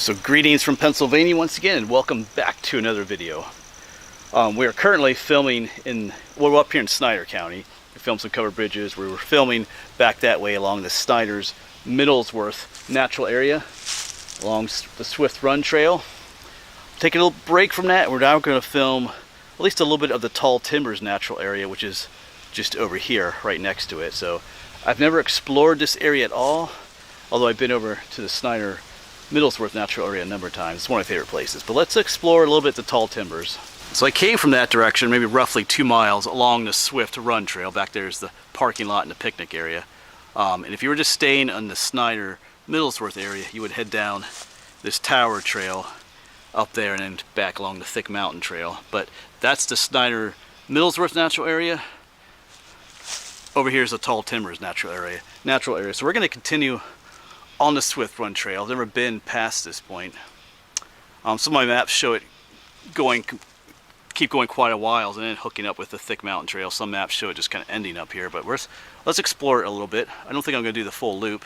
So greetings from Pennsylvania once again, and welcome back to another video. We are currently filming we're up here in Snyder County. We filmed some covered bridges. We were filming back that way along the Snyder's Womelsdorf natural area, along the Swift Run Trail. Taking a little break from that, we're now going to film at least a little bit of the Tall Timbers natural area, which is just over here, right next to it. So I've never explored this area at all, although I've been over to the Snyder Womelsdorf natural area a number of times. It's one of my favorite places. But let's explore a little bit the Tall Timbers. So I came from that direction, maybe roughly 2 miles along the Swift Run Trail. Back there's the parking lot and the picnic area. And if you were just staying on the Snyder Womelsdorf area, you would head down this tower trail up there and then back along the thick mountain trail. But that's the Snyder Womelsdorf natural area. Over here is the Tall Timbers natural area. So we're going to continue on the Swift Run Trail. I've never been past this point. Some of my maps show it keep going quite a while and then hooking up with the thick mountain trail. Some maps show it just kind of ending up here, but let's explore it a little bit. I don't think I'm going to do the full loop.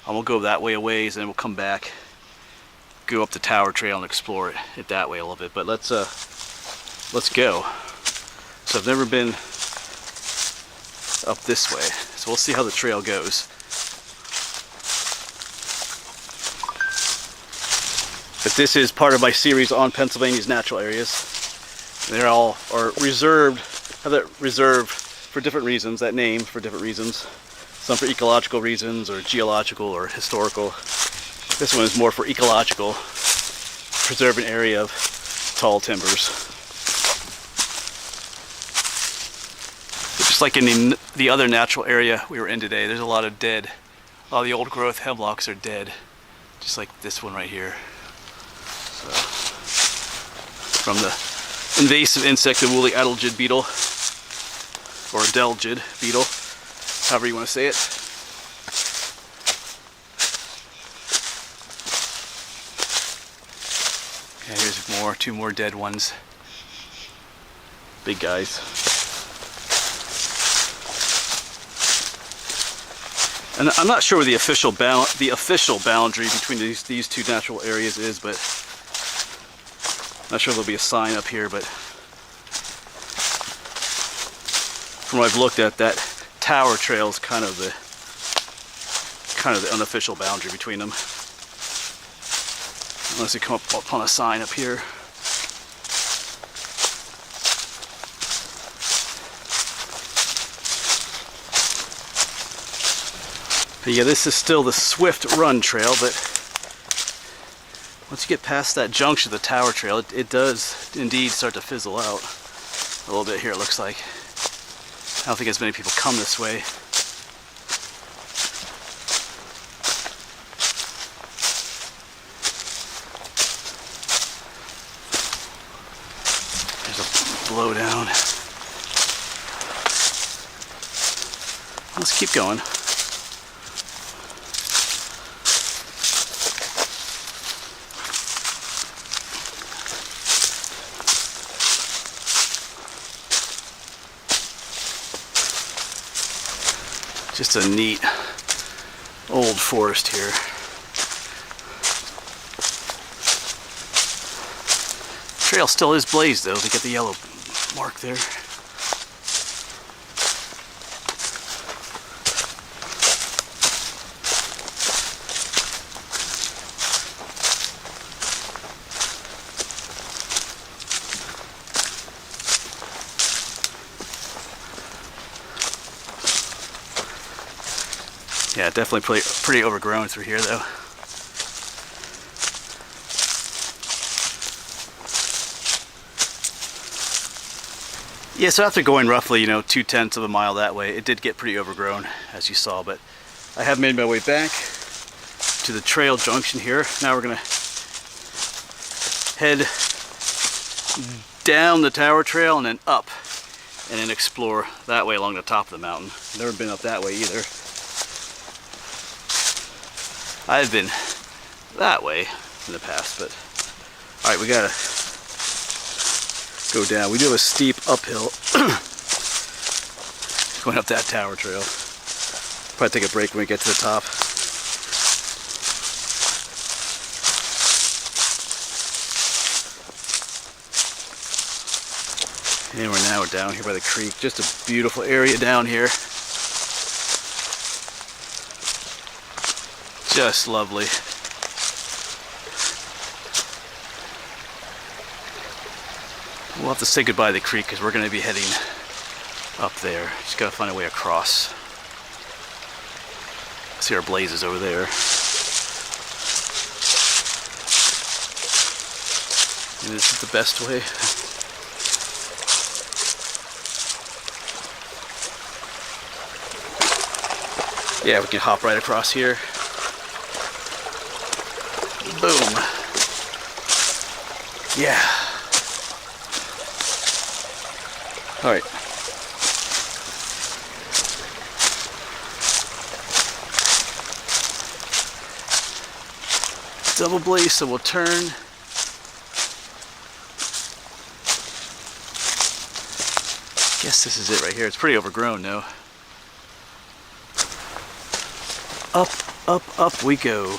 We'll go that way a ways and then we'll come back, go up the tower trail and explore it that way a little bit. But let's go. So I've never been up this way, so we'll see how the trail goes. But this is part of my series on Pennsylvania's natural areas. They all are reserved, have that reserved for different reasons, that name for different reasons. Some for ecological reasons or geological or historical. This one is more for ecological, preserve an area of tall timbers. Just like in the other natural area we were in today, there's a lot of the old growth hemlocks are dead. Just like this one right here. So, from the invasive insect, the woolly adelgid beetle, or adelgid beetle, however you want to say it. Okay, here's two more dead ones. Big guys. And I'm not sure where the official boundary between these two natural areas is, but I'm not sure there'll be a sign up here. But from what I've looked at, that tower trail is kind of the unofficial boundary between them, unless you come up upon a sign up here. But yeah, this is still the Swift Run Trail, but once you get past that junction of the tower trail, it does indeed start to fizzle out a little bit here, it looks like. I don't think as many people come this way. There's a blowdown. Let's keep going. Just a neat old forest here. Trail still is blazed though, to get the yellow mark there. Yeah, definitely pretty overgrown through here though. Yeah, so after going roughly, 2/10 of a mile that way, it did get pretty overgrown, as you saw, but I have made my way back to the trail junction here. Now we're gonna head down the tower trail and then up and then explore that way along the top of the mountain. Never been up that way either. I've been that way in the past, but alright, we gotta go down. We do have a steep uphill going up that tower trail. Probably take a break when we get to the top. And we're down here by the creek. Just a beautiful area down here. Just lovely. We'll have to say goodbye to the creek because we're going to be heading up there. Just got to find a way across. See our blazes over there. And this is the best way. Yeah, we can hop right across here. Boom. Yeah. All right. Double blaze, so we'll turn. Guess this is it right here. It's pretty overgrown though. Up, up, up we go.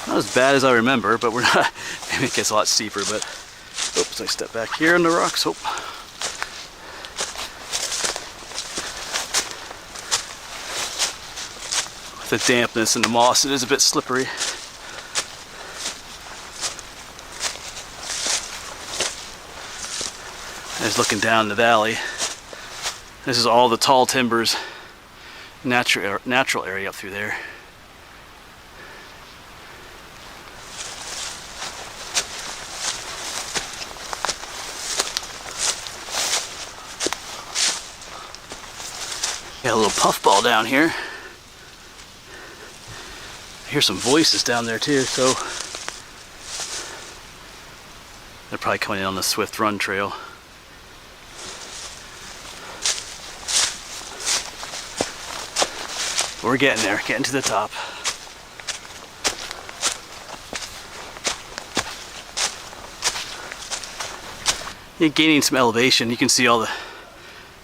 Not as bad as I remember, but we're not. Maybe it gets a lot steeper, but oops, I step back here in the rocks. Oh. With the dampness and the moss, it is a bit slippery. Just looking down the valley. This is all the tall timbers, natural area up through there. Got a little puffball down here. I hear some voices down there too, so they're probably coming in on the Swift Run trail. We're getting there, getting to the top. You're gaining some elevation. You can see all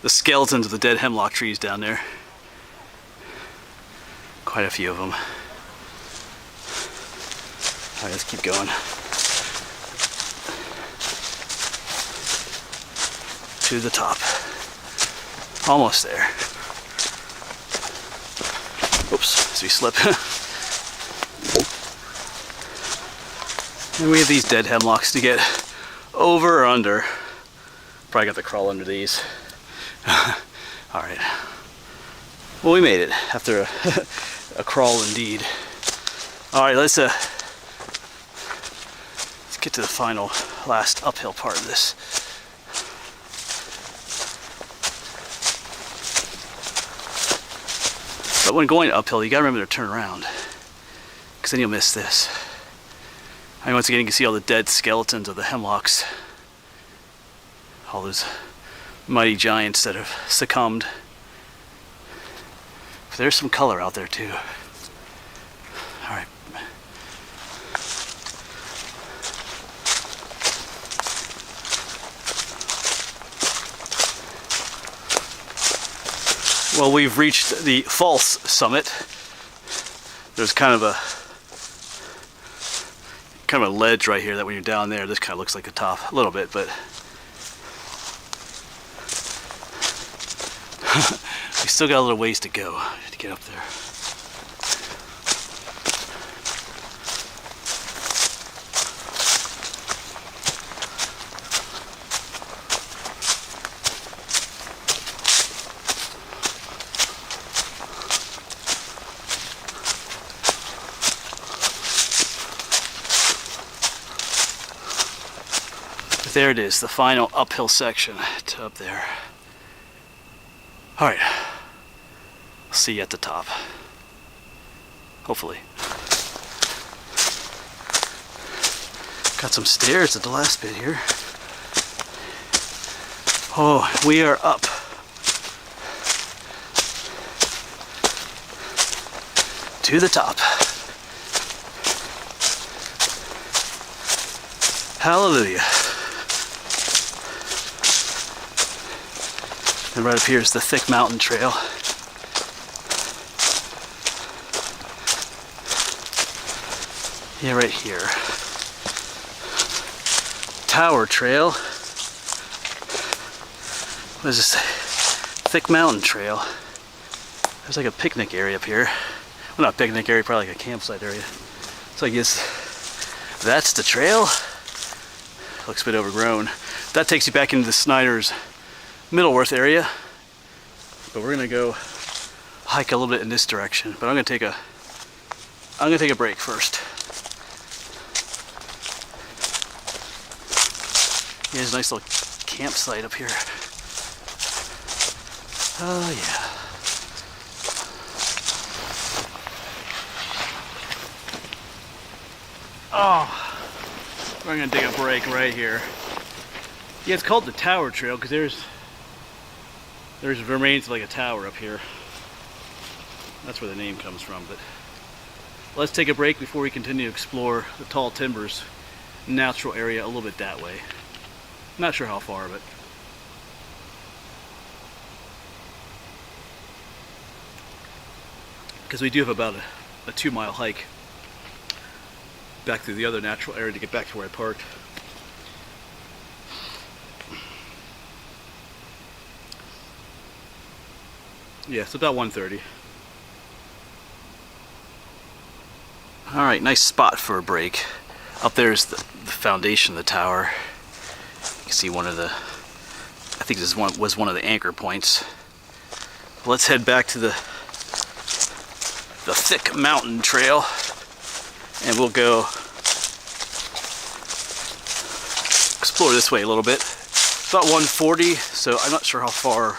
the skeletons of the dead hemlock trees down there. Quite a few of them. All right, let's keep going. To the top. Almost there. Oops, as we slip. And we have these dead hemlocks to get over or under. Probably got to crawl under these. Alright. Well, we made it after a crawl indeed. Alright, let's get to the final, last uphill part of this. But when going uphill, you gotta remember to turn around, because then you'll miss this. And once again, you can see all the dead skeletons of the hemlocks. All those mighty giants that have succumbed. But there's some color out there too. Alright. Well, we've reached the false summit. There's kind of a ledge right here that when you're down there, this kind of looks like a top a little bit, but we still got a little ways to go to get up there. There it is, the final uphill section to up there. Alright, I'll see you at the top. Hopefully. Got some stairs at the last bit here. Oh, we are up. To the top. Hallelujah. And right up here is the thick mountain trail. Yeah, right here. Tower Trail. What is this? Thick Mountain Trail. There's like a picnic area up here. Well, not a picnic area, probably like a campsite area. So I guess that's the trail. Looks a bit overgrown. That takes you back into the Snyder's Middleworth area. But we're gonna go hike a little bit in this direction. But I'm gonna take a break first. Yeah, there's a nice little campsite up here. Oh yeah. Oh, we're gonna take a break right here. Yeah, it's called the Tower Trail because there's remains of like a tower up here. That's where the name comes from. But let's take a break before we continue to explore the Tall Timbers natural area a little bit that way. Not sure how far, but because we do have about a 2-mile hike back through the other natural area to get back to where I parked. Yeah, it's about 1:30. All right, nice spot for a break. Up there's the foundation of the tower. You can see one of the, I think this was one of the anchor points. Let's head back to the Thick Mountain Trail, and we'll go explore this way a little bit. It's about 140, so I'm not sure how far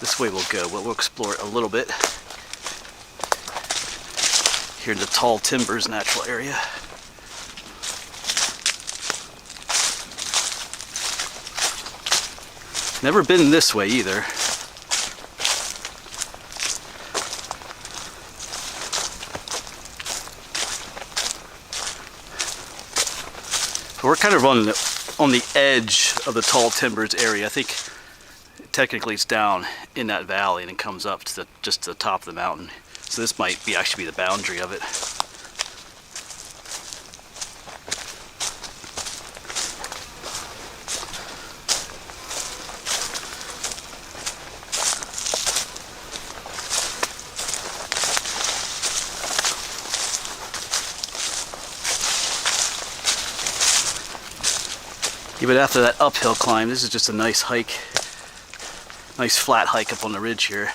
this way will go, but we'll explore it a little bit here in the Tall Timbers natural area. Never been this way either. We're kind of on the edge of the Tall Timbers area. I think technically it's down in that valley and it comes up to just to the top of the mountain. So this might actually be the boundary of it. Yeah, but after that uphill climb, this is just a nice hike. Nice flat hike up on the ridge here.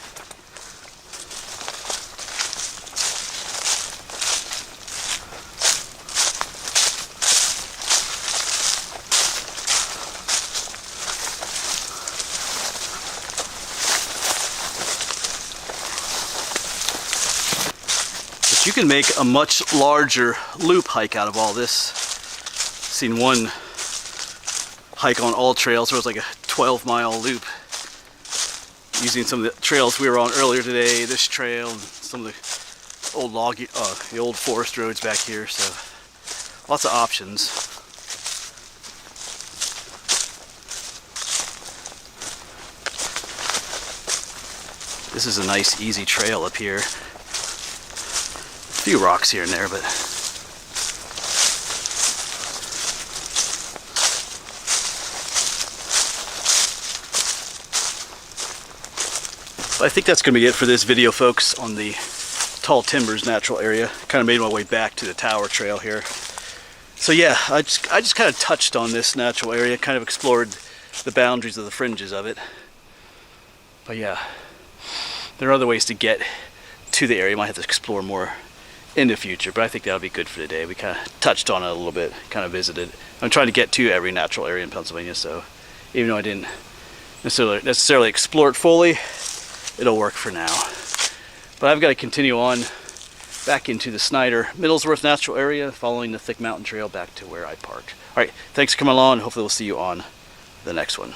But you can make a much larger loop hike out of all this. I've seen one hike on all trails where it was like a 12-mile loop using some of the trails we were on earlier today, this trail, and some of the old the old forest roads back here. So lots of options. This is a nice easy trail up here. A few rocks here and there, but I think that's going to be it for this video, folks, on the Tall Timbers natural area. Kind of made my way back to the Tower Trail here. So yeah, I just kind of touched on this natural area, kind of explored the boundaries of the fringes of it. But yeah, there are other ways to get to the area. You might have to explore more in the future, but I think that'll be good for today. We kind of touched on it a little bit, kind of visited. I'm trying to get to every natural area in Pennsylvania, so even though I didn't necessarily explore it fully, it'll work for now. But I've got to continue on back into the Snyder-Middlesworth natural area, following the Thick Mountain Trail back to where I parked. All right, thanks for coming along. Hopefully we'll see you on the next one.